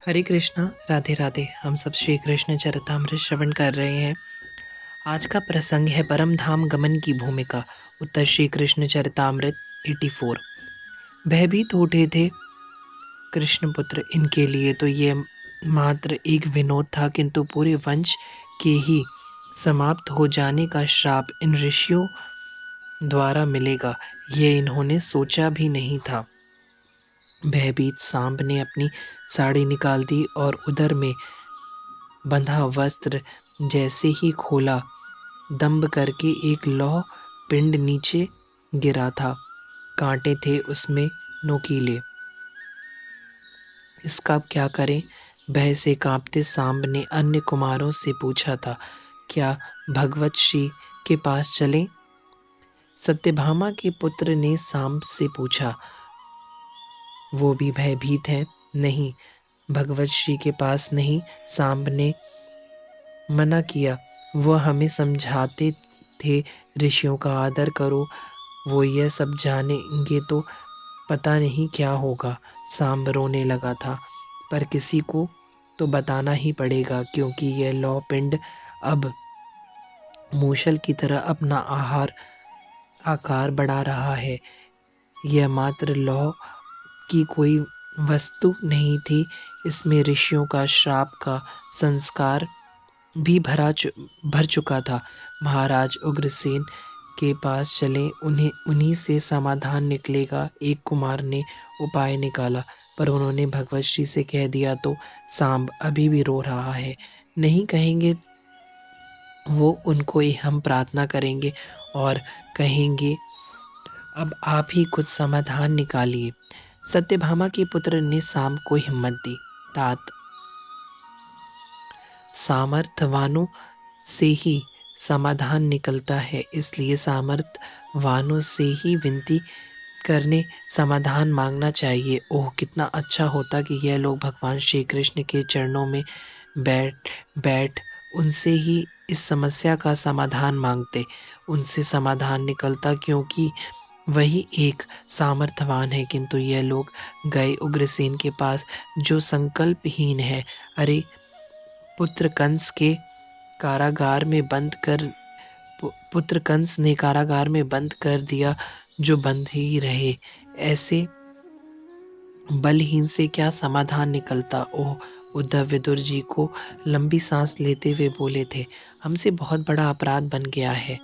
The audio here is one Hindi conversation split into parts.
हरे कृष्णा, राधे राधे। हम सब श्री कृष्ण चरितामृत श्रवण कर रहे हैं। आज का प्रसंग है परम धाम गमन की भूमिका। उत्तर श्री कृष्ण चरितामृत 84। भयभीत उठे थे कृष्ण पुत्र। इनके लिए तो ये मात्र एक विनोद था, किंतु पूरे वंश के ही समाप्त हो जाने का श्राप इन ऋषियों द्वारा मिलेगा, ये इन्होंने सोचा भी नहीं था। भयभीत सांब ने अपनी साड़ी निकाल दी और उदर में बंधा वस्त्र जैसे ही खोला, दम्भ करके एक लौह पिंड नीचे गिरा था। कांटे थे उसमें नोकीले। इसका अब क्या करें? भय से कांपते सांब ने अन्य कुमारों से पूछा था, क्या भगवत श्री के पास चलें? सत्यभामा के पुत्र ने सांब से पूछा। वो भी भयभीत है। नहीं, भगवत श्री के पास नहीं। सांब ने मना किया। वह हमें समझाते थे, ऋषियों का आदर करो, वो यह सब जानेंगे तो पता नहीं क्या होगा। सांब रोने लगा था, पर किसी को तो बताना ही पड़ेगा, क्योंकि यह लौह पिंड अब मूषल की तरह अपना आकार बढ़ा रहा है। यह मात्र लौह की कोई वस्तु नहीं थी, इसमें ऋषियों का श्राप का संस्कार भी भर चुका था। महाराज उग्रसेन के पास चलें, उन्हीं से समाधान निकलेगा। एक कुमार ने उपाय निकाला, पर उन्होंने भगवत श्री से कह दिया तो सांब अभी भी रो रहा है। नहीं कहेंगे वो उनको ही, हम प्रार्थना करेंगे और कहेंगे अब आप ही कुछ समाधान निकालिए। सत्यभामा के पुत्र ने सांब को हिम्मत दी। तात, सामर्थवानों से ही समाधान निकलता है, इसलिए सामर्थवानों से ही विनती करने समाधान मांगना चाहिए। ओह, कितना अच्छा होता कि यह लोग भगवान श्री कृष्ण के चरणों में बैठ बैठ उनसे ही इस समस्या का समाधान मांगते। उनसे समाधान निकलता, क्योंकि वही एक सामर्थवान है। किंतु यह लोग गए उग्रसेन के पास, जो संकल्पहीन है। अरे, पुत्र कंस के कारागार में बंद कर पुत्र कंस ने कारागार में बंद कर दिया, जो बंद ही रहे। ऐसे बलहीन से क्या समाधान निकलता? ओह, उद्धव विदुर जी को लंबी सांस लेते हुए बोले थे, हमसे बहुत बड़ा अपराध बन गया है।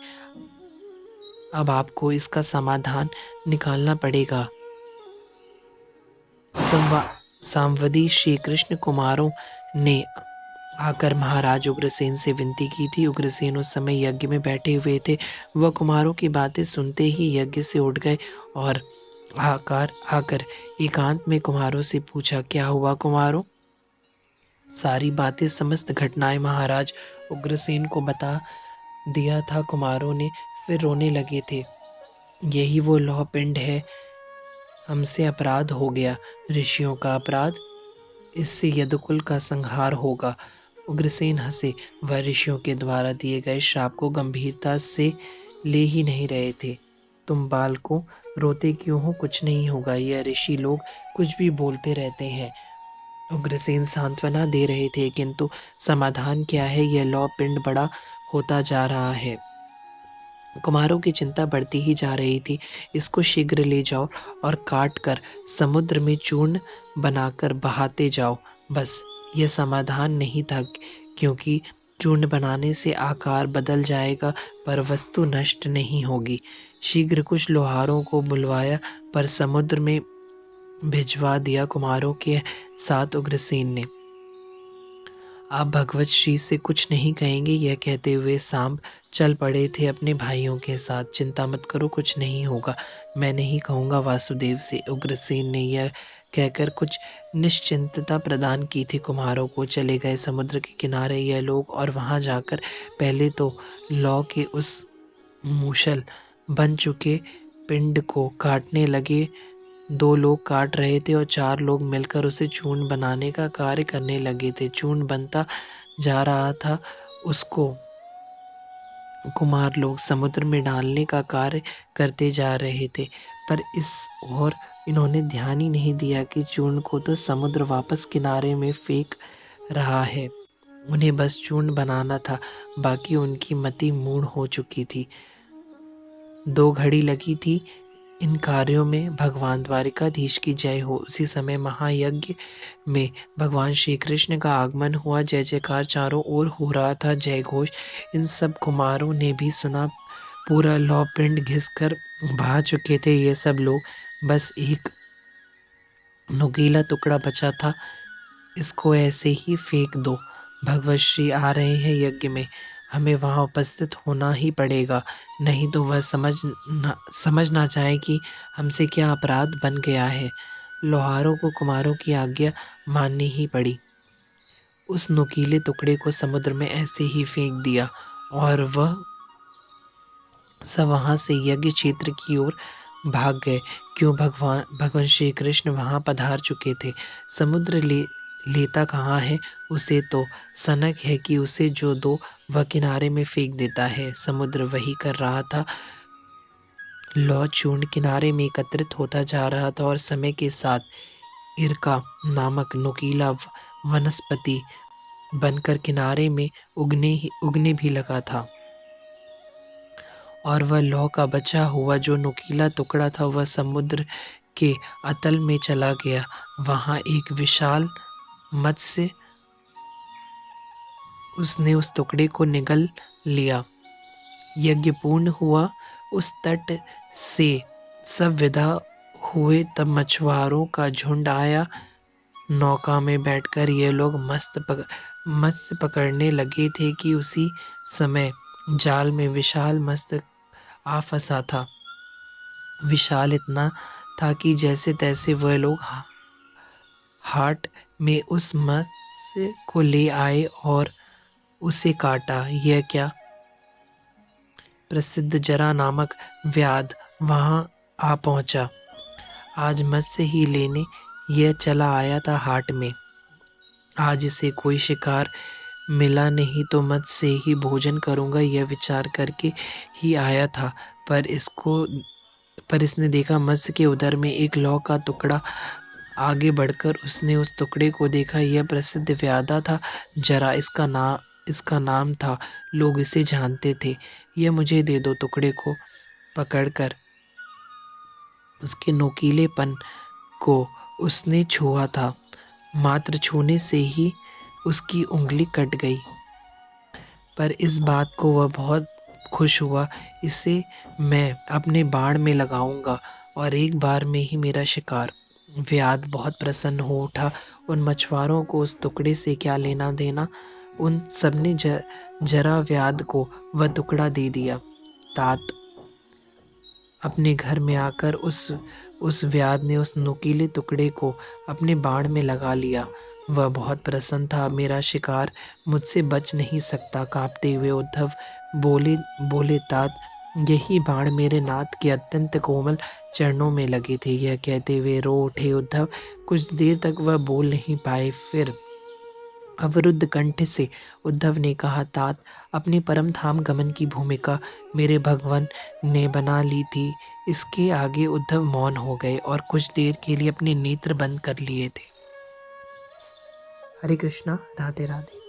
अब आपको इसका समाधान निकालना पड़ेगा। सांवदी श्री कृष्ण कुमारों ने आकर महाराज उग्रसेन से विनती की थी। उग्रसेन उस समय यज्ञ में बैठे हुए थे। वह कुमारों की बातें सुनते ही यज्ञ से उठ गए और आकर एकांत में कुमारों से पूछा, क्या हुआ कुमारों? सारी बातें, समस्त घटनाएं महाराज उग्रसेन को बता दिया था कुमारों ने। फिर रोने लगे थे। यही वो लौह पिंड है, हमसे अपराध हो गया, ऋषियों का अपराध, इससे यदुकुल का संहार होगा। उग्रसेन हंसे। वह ऋषियों के द्वारा दिए गए श्राप को गंभीरता से ले ही नहीं रहे थे। तुम बालकों, रोते क्यों हो? कुछ नहीं होगा, यह ऋषि लोग कुछ भी बोलते रहते हैं। उग्रसेन सांत्वना दे रहे थे, किंतु समाधान क्या है? यह लौह पिंड बड़ा होता जा रहा है। कुमारों की चिंता बढ़ती ही जा रही थी। इसको शीघ्र ले जाओ और काट कर समुद्र में चूर्ण बनाकर बहाते जाओ। बस, यह समाधान नहीं था, क्योंकि चूर्ण बनाने से आकार बदल जाएगा, पर वस्तु नष्ट नहीं होगी। शीघ्र कुछ लोहारों को बुलवाया, पर समुद्र में भिजवा दिया कुमारों के साथ उग्रसेन ने। आप भगवत श्री से कुछ नहीं कहेंगे, यह कहते हुए सांब चल पड़े थे अपने भाइयों के साथ। चिंता मत करो, कुछ नहीं होगा, मैं नहीं कहूँगा वासुदेव से। उग्रसेन ने यह कहकर कुछ निश्चिंतता प्रदान की थी कुमारों को। चले गए समुद्र के किनारे यह लोग, और वहां जाकर पहले तो लौ के उस मूषल बन चुके पिंड को काटने लगे। 2 लोग काट रहे थे और 4 लोग मिलकर उसे चूर्ण बनाने का कार्य करने लगे थे। चूर्ण बनता जा रहा था, उसको कुमार लोग समुद्र में डालने का कार्य करते जा रहे थे। पर इस ओर इन्होंने ध्यान ही नहीं दिया कि चूर्ण को तो समुद्र वापस किनारे में फेंक रहा है। उन्हें बस चूर्ण बनाना था, बाकी उनकी मति मूढ़ हो चुकी थी। 2 घड़ी लगी थी इन कार्यों में। भगवान द्वारिकाधीश की जय हो। उसी समय महायज्ञ में भगवान श्री कृष्ण का आगमन हुआ। जय जयकार चारों ओर हो रहा था, जय घोष। इन सब कुमारों ने भी सुना। पूरा लौ पिंड घिसकर बहा चुके थे ये सब लोग। बस एक नुकीला टुकड़ा बचा था, इसको ऐसे ही फेंक दो। भगवत श्री आ रहे हैं यज्ञ में, हमें वहां उपस्थित होना ही पड़ेगा, नहीं तो वह समझ ना जाए कि हमसे क्या अपराध बन गया है। लोहारों को कुमारों की आज्ञा माननी ही पड़ी। उस नुकीले टुकड़े को समुद्र में ऐसे ही फेंक दिया और वह सब वहां से यज्ञ क्षेत्र की ओर भाग गए। क्यों, भगवान श्री कृष्ण वहां पधार चुके थे। समुद्र लेता कहाँ है उसे, तो सनक है कि उसे जो दो वह किनारे में फेंक देता है। समुद्र वही कर रहा था। लौ चूर्ण किनारे में एकत्रित होता जा रहा था और समय के साथ इरका नामक नुकीला वनस्पति बनकर किनारे में उगने भी लगा था। और वह लौ का बचा हुआ जो नुकीला टुकड़ा था वह समुद्र के अतल में चला गया। वहां एक विशाल मत्स्य, उसने उस टुकड़े को निगल लिया। यज्ञ पूर्ण हुआ। उस तट से सब विदा हुए तब मछुआरों का झुंड आया। नौका में बैठकर ये लोग मत्स्य पकड़ने लगे थे कि उसी समय जाल में विशाल मत्स्य आ फंसा था। विशाल इतना था कि जैसे तैसे वह लोग हाट में उस मत्स्य को ले आए और उसे काटा। यह क्या, प्रसिद्ध जरा नामक व्याध वहां आ पहुंचा। आज मत्स्य ही लेने यह चला आया था हाट में। आज इसे कोई शिकार मिला नहीं तो मत्स्य से ही भोजन करूंगा, यह विचार करके ही आया था। पर इसने देखा मत्स्य के उदर में एक लौ का टुकड़ा। आगे बढ़कर उसने उस टुकड़े को देखा। यह प्रसिद्ध व्याधा था जरा, इसका नाम था, लोग इसे जानते थे। यह मुझे दे दो। टुकड़े को पकड़कर उसके नोकीलेपन को उसने छुआ था। मात्र छूने से ही उसकी उंगली कट गई। पर इस बात को वह बहुत खुश हुआ। इसे मैं अपने बाण में लगाऊंगा और एक बार में ही मेरा शिकार। व्याध बहुत प्रसन्न हो उठा। उन मछुआरों को उस टुकड़े से क्या लेना देना। उन सबने जरा व्याध को वह टुकड़ा दे दिया। तात अपने घर में आकर उस व्याध ने उस नुकीले टुकड़े को अपने बाण में लगा लिया। वह बहुत प्रसन्न था। मेरा शिकार मुझसे बच नहीं सकता। कांपते हुए उद्धव बोले तात, यही बाण मेरे नाथ के अत्यंत कोमल चरणों में लगे थे। यह कहते हुए रो उठे उद्धव। कुछ देर तक वह बोल नहीं पाए। फिर अवरुद्ध कंठ से उद्धव ने कहा, तात, अपने परम धाम गमन की भूमिका मेरे भगवान ने बना ली थी। इसके आगे उद्धव मौन हो गए और कुछ देर के लिए अपने नेत्र बंद कर लिए थे। हरे कृष्णा, राधे राधे।